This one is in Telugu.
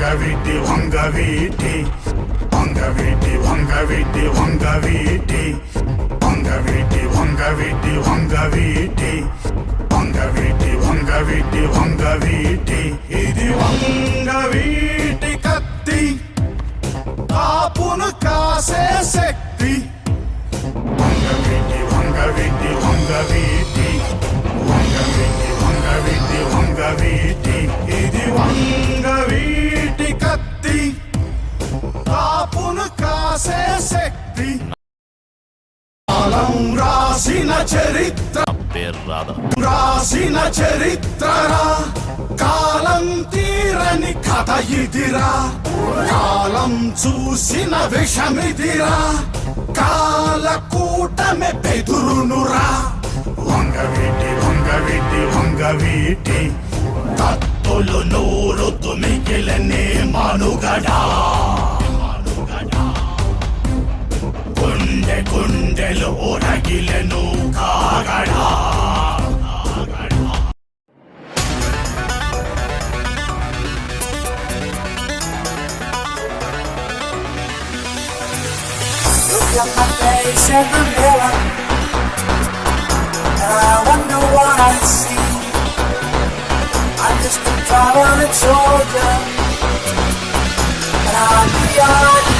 వంగవీటి వంగవీటి వంగవీటి వంగవీటి వంగవీటి వంగవీటి వంగవీటి వంగవీటి వంగవీటి వంగవీటి వంగవీటి ఇది వంగవీటి కత్తి కాపును కాసే శక్తి వంగవీటి వంగవీటి వంగవీటి వంగవీటి వంగవీటి వంగవీటి ఇది వంగవీటి కత్తి కాపును కాసే శక్తి కాలం రాసిన చరిత్ర రాసిన చరిత్రరా కాలం తీరని కథ ఇదిరా కాలం చూసిన విషమిదిరా కాల కూటమి బెదురునురా వంగవీటి వంగవీటి వంగవీటి కత్తులు నూరుతు మిగిలనే మనుగడా గుండె గుండెలు ఒరగిలను కాగడా Look at my face in the mirror, and I wonder what I see. I'm just a traveling soldier, and I'm beyond.